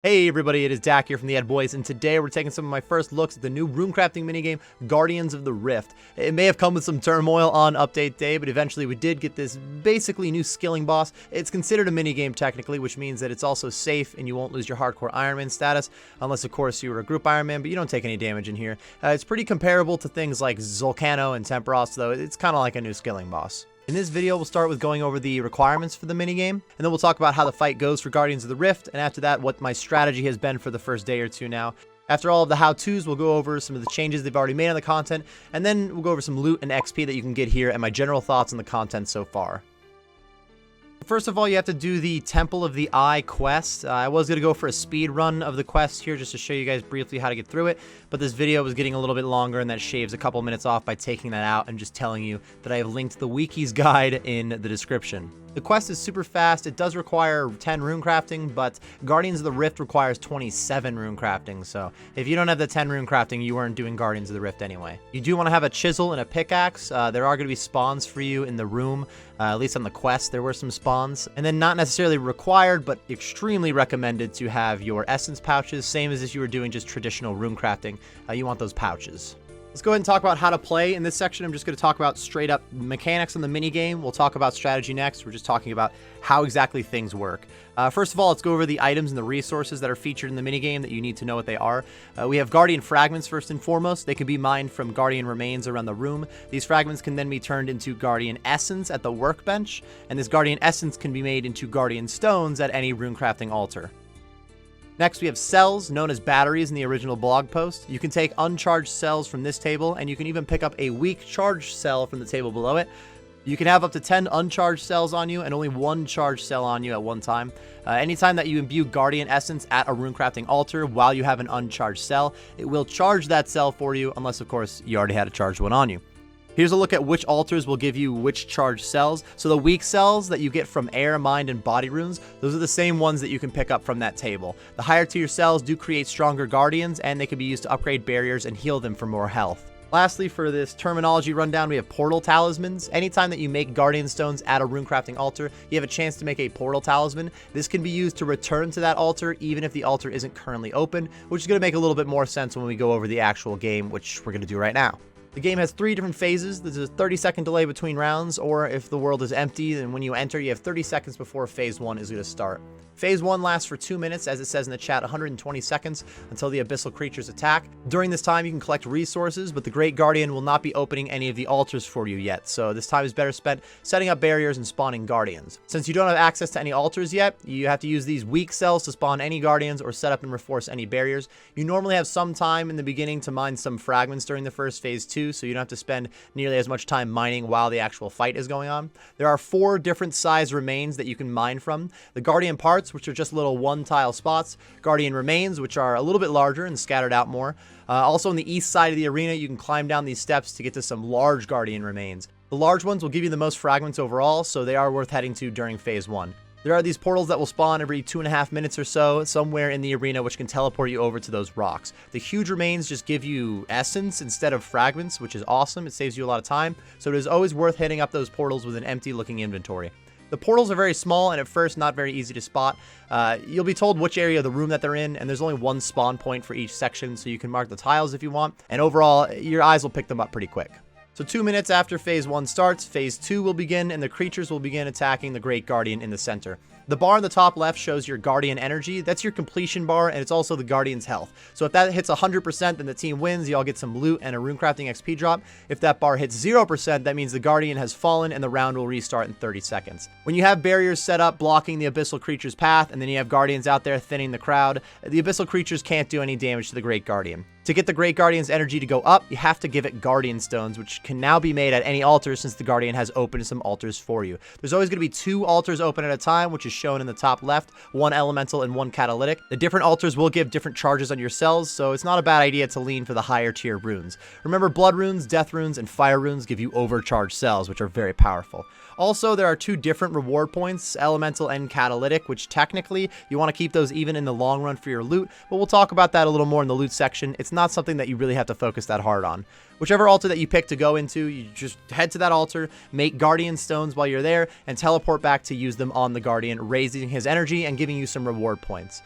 Hey everybody, it is Dak here from the Ed Boys, and today we're taking some of my first looks at the new Runecrafting minigame, Guardians of the Rift. It may have come with some turmoil on update day, but eventually we did get this basically new skilling boss. It's considered a minigame technically, which means that it's also safe and you won't lose your hardcore Iron Man status, unless of course you were a group Iron Man, but you don't take any damage in here. It's pretty comparable to things like Zolcano and Temperos, though it's kind of like a new skilling boss. In this video, we'll start with going over the requirements for the minigame, and then we'll talk about how the fight goes for Guardians of the Rift, and after that, what my strategy has been for the first day or two now. After all of the how-tos, we'll go over some of the changes they've already made on the content, and then we'll go over some loot and XP that you can get here, and my general thoughts on the content so far. First of all, you have to do the Temple of the Eye quest. I was going to go for a speed run of the quest here just to show you guys briefly how to get through it, but this video was getting a little bit longer and that shaves a couple minutes off by taking that out and just telling you that I have linked the Wiki's guide in the description. The quest is super fast. It does require 10 runecrafting, but Guardians of the Rift requires 27 runecrafting, so if you don't have the 10 runecrafting, you weren't doing Guardians of the Rift anyway. You do want to have a chisel and a pickaxe. There are going to be spawns for you in the room, at least on the quest there were some spawns. And then not necessarily required, but extremely recommended to have your essence pouches, same as if you were doing just traditional runecrafting. You want those pouches. Let's go ahead and talk about how to play. In this section, I'm just going to talk about straight up mechanics on the minigame. We'll talk about strategy next. We're just talking about how exactly things work. First of all, let's go over the items and the resources that are featured in the minigame that you need to know what they are. We have Guardian Fragments first and foremost. They can be mined from Guardian Remains around the room. These fragments can then be turned into Guardian Essence at the workbench, and this Guardian Essence can be made into Guardian Stones at any runecrafting altar. Next, we have cells, known as batteries in the original blog post. You can take uncharged cells from this table, and you can even pick up a weak charged cell from the table below it. You can have up to 10 uncharged cells on you and only one charged cell on you at one time. Anytime that you imbue Guardian Essence at a runecrafting altar while you have an uncharged cell, it will charge that cell for you, unless of course you already had a charged one on you. Here's a look at which altars will give you which charged cells. So the weak cells that you get from air, mind, and body runes, those are the same ones that you can pick up from that table. The higher tier cells do create stronger guardians, and they can be used to upgrade barriers and heal them for more health. Lastly, for this terminology rundown, we have portal talismans. Anytime that you make guardian stones at a runecrafting altar, you have a chance to make a portal talisman. This can be used to return to that altar even if the altar isn't currently open, which is going to make a little bit more sense when we go over the actual game, which we're going to do right now. The game has 3 different phases. There's a 30-second delay between rounds, or if the world is empty, then when you enter, you have 30 seconds before phase 1 is going to start. Phase 1 lasts for 2 minutes, as it says in the chat, 120 seconds until the abyssal creatures attack. During this time, you can collect resources, but the Great Guardian will not be opening any of the altars for you yet, so this time is better spent setting up barriers and spawning guardians. Since you don't have access to any altars yet, you have to use these weak cells to spawn any guardians or set up and reinforce any barriers. You normally have some time in the beginning to mine some fragments during the first phase 2, so you don't have to spend nearly as much time mining while the actual fight is going on. There are 4 different size remains that you can mine from. The Guardian Parts, which are just little one-tile spots. Guardian Remains, which are a little bit larger and scattered out more. Also on the east side of the arena, you can climb down these steps to get to some large Guardian Remains. The large ones will give you the most fragments overall, so they are worth heading to during phase 1. There are these portals that will spawn every 2.5 minutes or so, somewhere in the arena, which can teleport you over to those rocks. The huge remains just give you essence instead of fragments, which is awesome. It saves you a lot of time, so it is always worth hitting up those portals with an empty-looking inventory. The portals are very small and at first not very easy to spot. You'll be told which area of the room that they're in, and there's only one spawn point for each section, so you can mark the tiles if you want, and overall, your eyes will pick them up pretty quick. So 2 minutes after phase 1 starts, phase 2 will begin, and the creatures will begin attacking the Great Guardian in the center. The bar on the top left shows your Guardian energy. That's your completion bar, and it's also the Guardian's health. So if that hits 100%, then the team wins. You all get some loot and a runecrafting XP drop. If that bar hits 0%, that means the Guardian has fallen, and the round will restart in 30 seconds. When you have barriers set up blocking the abyssal creature's path, and then you have Guardians out there thinning the crowd, the abyssal creatures can't do any damage to the Great Guardian. To get the Great Guardian's energy to go up, you have to give it Guardian Stones, which can now be made at any altar since the Guardian has opened some altars for you. There's always going to be 2 altars open at a time, which is shown in the top left, 1 elemental and 1 catalytic. The different altars will give different charges on your cells, so it's not a bad idea to lean for the higher tier runes. Remember, blood runes, death runes, and fire runes give you overcharged cells, which are very powerful. Also, there are 2 different reward points, elemental and catalytic, which technically you want to keep those even in the long run for your loot, but we'll talk about that a little more in the loot section. It's not something that you really have to focus that hard on. Whichever altar that you pick to go into, you just head to that altar, make Guardian Stones while you're there, and teleport back to use them on the Guardian, raising his energy and giving you some reward points.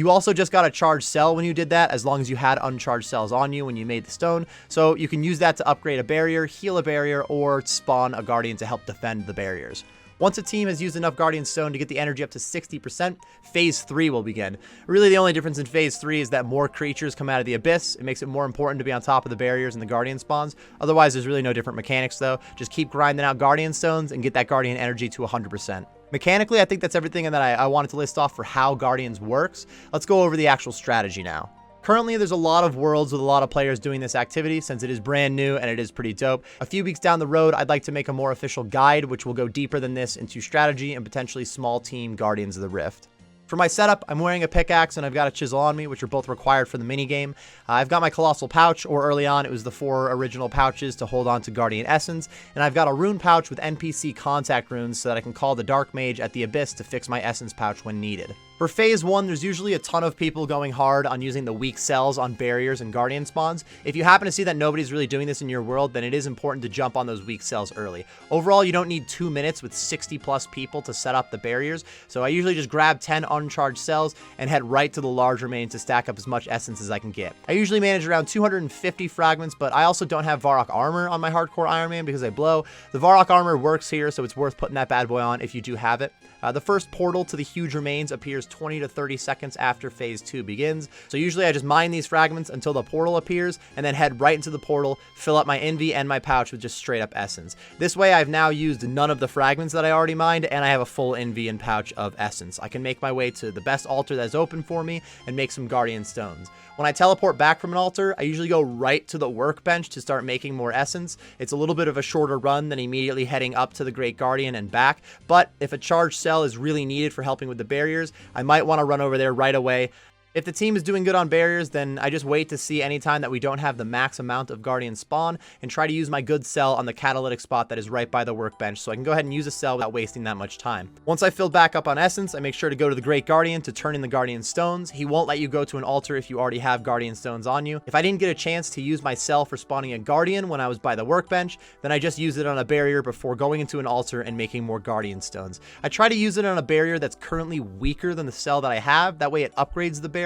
You also just got a charged cell when you did that, as long as you had uncharged cells on you when you made the stone. So you can use that to upgrade a barrier, heal a barrier, or spawn a guardian to help defend the barriers. Once a team has used enough Guardian Stone to get the energy up to 60%, Phase 3 will begin. Really, the only difference in Phase 3 is that more creatures come out of the Abyss. It makes it more important to be on top of the barriers and the Guardian spawns. Otherwise, there's really no different mechanics, though. Just keep grinding out Guardian Stones and get that Guardian energy to 100%. Mechanically, I think that's everything that I wanted to list off for how Guardians works. Let's go over the actual strategy now. Currently, there's a lot of worlds with a lot of players doing this activity since it is brand new and it is pretty dope. A few weeks down the road, I'd like to make a more official guide, which will go deeper than this into strategy and potentially small team Guardians of the Rift. For my setup, I'm wearing a pickaxe and I've got a chisel on me, which are both required for the minigame. I've got my Colossal pouch, or early on it was the 4 original pouches to hold on to Guardian Essence, and I've got a rune pouch with NPC contact runes so that I can call the Dark Mage at the Abyss to fix my Essence pouch when needed. For Phase 1, there's usually a ton of people going hard on using the weak cells on barriers and Guardian spawns. If you happen to see that nobody's really doing this in your world, then it is important to jump on those weak cells early. Overall, you don't need 2 minutes with 60 plus people to set up the barriers, so I usually just grab 10 uncharged cells and head right to the large remains to stack up as much essence as I can get. I usually manage around 250 fragments, but I also don't have Varrock armor on my hardcore Iron Man because I blow. The Varrock armor works here, so it's worth putting that bad boy on if you do have it. The first portal to the huge remains appears 20 to 30 seconds after Phase 2 begins. So usually I just mine these fragments until the portal appears and then head right into the portal, fill up my envy and my pouch with just straight up essence. This way I've now used none of the fragments that I already mined and I have a full envy and pouch of essence. I can make my way to the best altar that's open for me and make some Guardian Stones. When I teleport back from an altar, I usually go right to the workbench to start making more essence. It's a little bit of a shorter run than immediately heading up to the Great Guardian and back, but if a charged cell is really needed for helping with the barriers, I might want to run over there right away. If the team is doing good on barriers, then I just wait to see any time that we don't have the max amount of Guardian spawn and try to use my good cell on the catalytic spot that is right by the workbench so I can go ahead and use a cell without wasting that much time. Once I filled back up on essence, I make sure to go to the Great Guardian to turn in the Guardian Stones. He won't let you go to an altar if you already have Guardian Stones on you. If I didn't get a chance to use my cell for spawning a Guardian when I was by the workbench, then I just use it on a barrier before going into an altar and making more Guardian Stones. I try to use it on a barrier that's currently weaker than the cell that I have. That way it upgrades the barrier.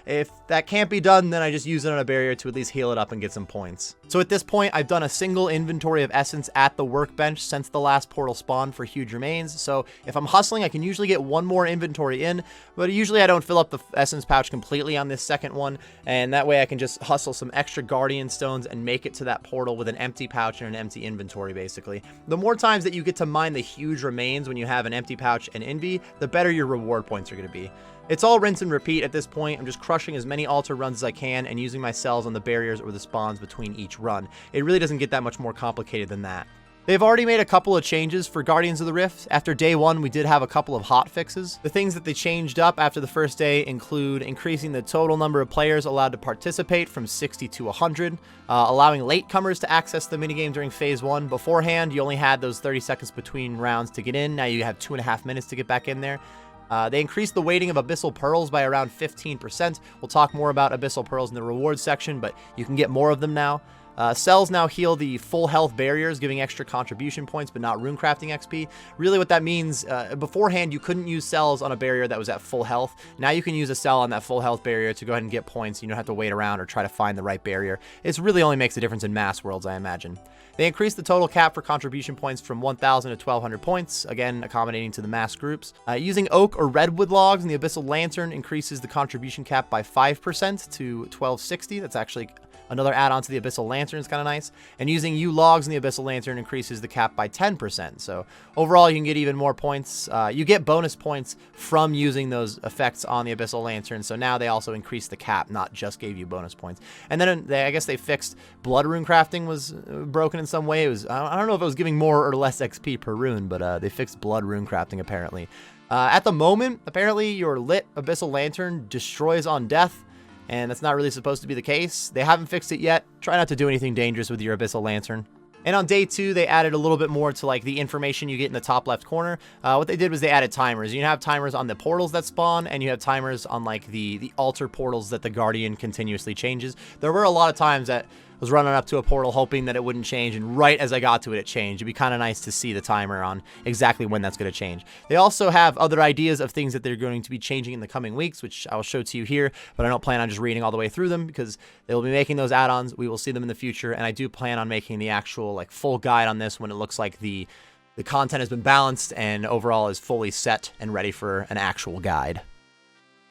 If that can't be done, then I just use it on a barrier to at least heal it up and get some points. So at this point, I've done a single inventory of essence at the workbench since the last portal spawn for huge remains. So if I'm hustling, I can usually get one more inventory in, but usually I don't fill up the essence pouch completely on this second one. And that way I can just hustle some extra Guardian Stones and make it to that portal with an empty pouch and an empty inventory, basically. The more times that you get to mine the huge remains when you have an empty pouch and envy, the better your reward points are going to be. It's all rinse and repeat at this point. I'm just crushing as many altar runs as I can and using my cells on the barriers or the spawns between each run. It really doesn't get that much more complicated than that. They've already made a couple of changes for Guardians of the Rift. After day 1, we did have a couple of hot fixes. The things that they changed up after the first day include increasing the total number of players allowed to participate from 60 to 100, allowing latecomers to access the minigame during Phase 1. Beforehand, you only had those 30 seconds between rounds to get in. Now you have 2.5 minutes to get back in there. They increased the weighting of Abyssal Pearls by around 15%. We'll talk more about Abyssal Pearls in the rewards section, but you can get more of them now. Cells now heal the full health barriers, giving extra contribution points, but not runecrafting XP. Really what that means, beforehand, you couldn't use cells on a barrier that was at full health. Now you can use a cell on that full health barrier to go ahead and get points. You don't have to wait around or try to find the right barrier. It really only makes a difference in mass worlds, I imagine. They increased the total cap for contribution points from 1,000 to 1,200 points, again, accommodating to the mass groups. Using oak or redwood logs in the Abyssal Lantern increases the contribution cap by 5% to 1,260. That's actually another add-on to the Abyssal Lantern is kind of nice. And using yew logs in the Abyssal Lantern increases the cap by 10%. So overall, you can get even more points. You get bonus points from using those effects on the Abyssal Lantern. So now they also increased the cap, not just gave you bonus points. And then I guess they fixed blood runecrafting was broken in some way. It was, I don't know if it was giving more or less XP per rune, but they fixed blood runecrafting apparently. At the moment, apparently your lit Abyssal Lantern destroys on death. And that's not really supposed to be the case. They haven't fixed it yet. Try not to do anything dangerous with your Abyssal Lantern. And on day 2, they added a little bit more to like the information you get in the top left corner. What they did was they added timers. You have timers on the portals that spawn, and you have timers on like the altar portals that the Guardian continuously changes. There were a lot of times that was running up to a portal hoping that it wouldn't change, and right as I got to it, it changed. It'd be kind of nice to see the timer on exactly when that's going to change. They also have other ideas of things that they're going to be changing in the coming weeks, which I will show to you here, but I don't plan on just reading all the way through them because they will be making those add-ons. We will see them in the future, and I do plan on making the actual like full guide on this when it looks like the content has been balanced and overall is fully set and ready for an actual guide.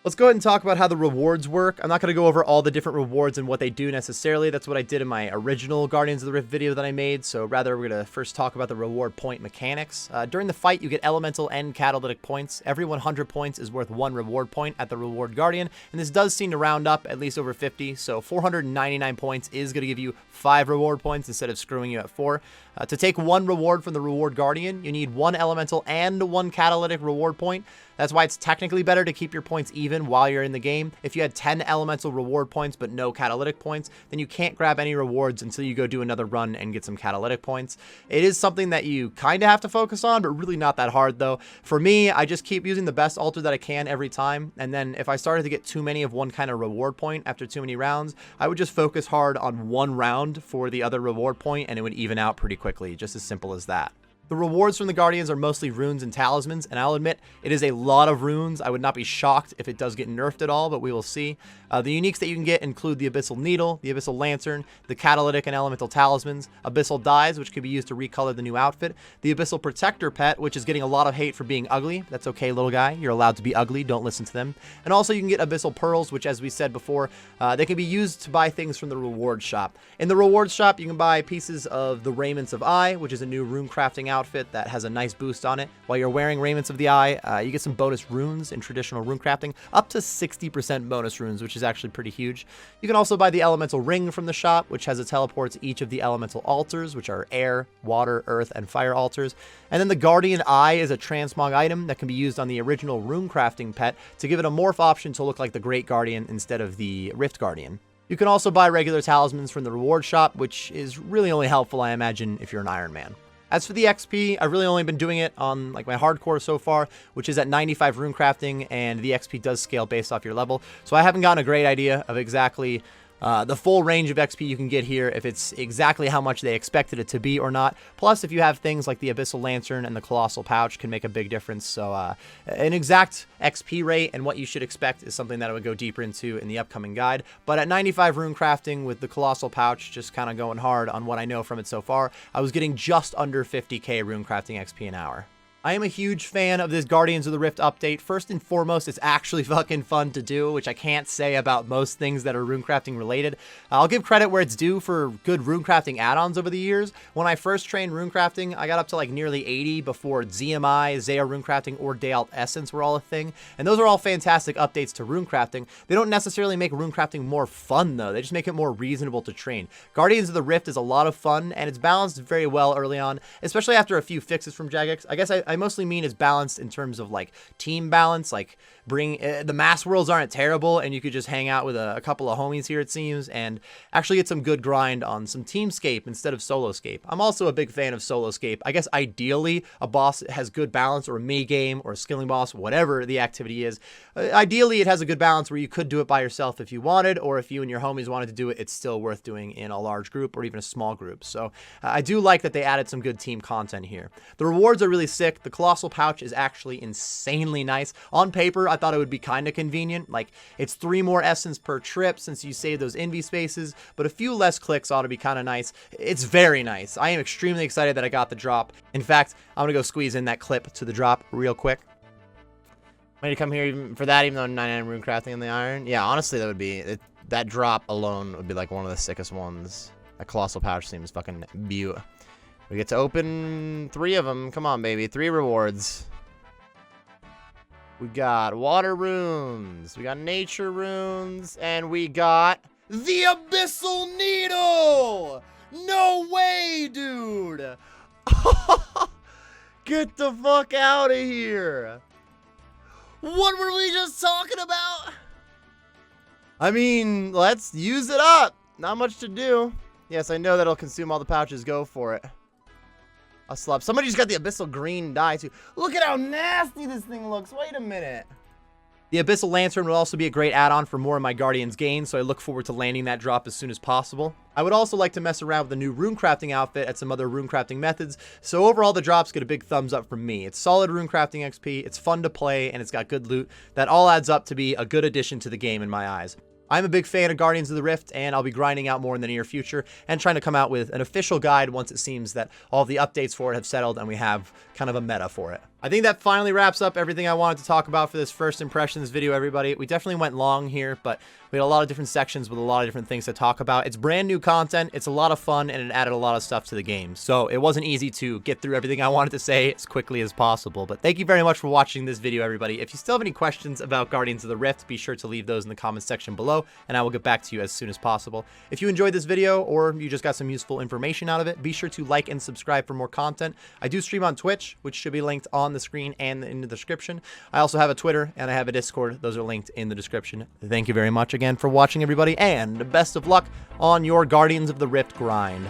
Let's go ahead and talk about how the rewards work. I'm not going to go over all the different rewards and what they do necessarily. That's what I did in my original Guardians of the Rift video that I made. So rather, we're going to first talk about the reward point mechanics. During the fight, you get elemental and catalytic points. Every 100 points is worth 1 reward point at the reward Guardian. And this does seem to round up at least over 50. So 499 points is going to give you 5 reward points instead of screwing you at 4. To take 1 reward from the reward Guardian, you need 1 elemental and 1 catalytic reward point. That's why it's technically better to keep your points even while you're in the game. If you had 10 elemental reward points but no catalytic points, then you can't grab any rewards until you go do another run and get some catalytic points. It is something that you kind of have to focus on, but really not that hard though. For me, I just keep using the best altar that I can every time, and then if I started to get too many of one kind of reward point after too many rounds, I would just focus hard on 1 round for the other reward point and it would even out pretty quickly, just as simple as that. The rewards from the Guardians are mostly runes and talismans, and I'll admit, it is a lot of runes. I would not be shocked if it does get nerfed at all, but we will see. The uniques that you can get include the Abyssal Needle, the Abyssal Lantern, the Catalytic and Elemental Talismans, Abyssal Dyes, which can be used to recolor the new outfit, the Abyssal Protector Pet, which is getting a lot of hate for being ugly. That's okay, little guy. You're allowed to be ugly. Don't listen to them. And also, you can get Abyssal Pearls, which, as we said before, they can be used to buy things from the Rewards Shop. In the Rewards Shop, you can buy pieces of the Raiments of Eye, which is a new Runecrafting outfit that has a nice boost on it. While you're wearing Raiments of the Eye, you get some bonus runes in traditional Runecrafting, up to 60% bonus runes, which is actually pretty huge. You can also buy the Elemental Ring from the shop, which has a teleport to each of the elemental altars, which are air, water, earth, and fire altars. And then the Guardian Eye is a transmog item that can be used on the original Runecrafting pet to give it a morph option to look like the Great Guardian instead of the Rift Guardian. You can also buy regular talismans from the reward shop, which is really only helpful, I imagine, if you're an Iron Man. As for the XP, I've really only been doing it on like my hardcore so far, which is at 95 runecrafting, and the XP does scale based off your level. So I haven't gotten a great idea of exactly the full range of XP you can get here, if it's exactly how much they expected it to be or not. Plus, if you have things like the Abyssal Lantern and the Colossal Pouch, can make a big difference. So an exact XP rate and what you should expect is something that I would go deeper into in the upcoming guide. But at 95 runecrafting with the Colossal Pouch, just kind of going hard on what I know from it so far, I was getting just under 50k runecrafting XP an hour. I am a huge fan of this Guardians of the Rift update. First and foremost, it's actually fucking fun to do, which I can't say about most things that are runecrafting related. I'll give credit where it's due for good runecrafting add-ons over the years. When I first trained runecrafting, I got up to like nearly 80 before ZMI, Zaya Runecrafting, or Dayalt Essence were all a thing. And those are all fantastic updates to runecrafting. They don't necessarily make runecrafting more fun though, they just make it more reasonable to train. Guardians of the Rift is a lot of fun, and it's balanced very well early on, especially after a few fixes from Jagex. I guess I mostly mean it's balanced in terms of like team balance, like the mass worlds aren't terrible and you could just hang out with a couple of homies here, it seems, and actually get some good grind on some teamscape instead of soloscape. I'm also a big fan of soloscape. I guess ideally a boss has good balance, or a mini game, or a skilling boss, whatever the activity is. Ideally it has a good balance where you could do it by yourself if you wanted, or if you and your homies wanted to do it, it's still worth doing in a large group or even a small group. So I do like that they added some good team content here. The rewards are really sick. The Colossal Pouch is actually insanely nice. On paper, I thought it would be kind of convenient. Like, it's 3 more essence per trip since you save those envy spaces, but a few less clicks ought to be kind of nice. It's very nice. I am extremely excited that I got the drop. In fact, I'm gonna go squeeze in that clip to the drop real quick. I'm gonna come here even for that, even though 99 runecrafting in the iron. Yeah, honestly, that would be that drop alone would be like one of the sickest ones. That Colossal Pouch seems fucking beautiful. We get to open 3 of them. Come on, baby. 3 rewards. We got water runes. We got nature runes. And we got the Abyssal Needle! No way, dude! Get the fuck out of here! What were we just talking about? I mean, let's use it up. Not much to do. Yes, I know that'll consume all the pouches. Go for it. A slub. Somebody just got the Abyssal Green dye too. Look at how nasty this thing looks. Wait a minute. The Abyssal Lantern will also be a great add-on for more of my Guardians gains, so I look forward to landing that drop as soon as possible. I would also like to mess around with the new runecrafting outfit at some other runecrafting methods, so overall the drops get a big thumbs up from me. It's solid runecrafting XP, it's fun to play, and it's got good loot. That all adds up to be a good addition to the game in my eyes. I'm a big fan of Guardians of the Rift, and I'll be grinding out more in the near future and trying to come out with an official guide once it seems that all the updates for it have settled and we have kind of a meta for it. I think that finally wraps up everything I wanted to talk about for this first impressions video, everybody. We definitely went long here, but we had a lot of different sections with a lot of different things to talk about. It's brand new content, it's a lot of fun, and it added a lot of stuff to the game. So it wasn't easy to get through everything I wanted to say as quickly as possible. But thank you very much for watching this video, everybody. If you still have any questions about Guardians of the Rift, be sure to leave those in the comments section below, and I will get back to you as soon as possible. If you enjoyed this video, or you just got some useful information out of it, be sure to like and subscribe for more content. I do stream on Twitch, which should be linked on the screen and in the description. I also have a Twitter and I have a Discord. Those are linked in the description. Thank you very much again for watching, everybody, and best of luck on your Guardians of the Rift grind.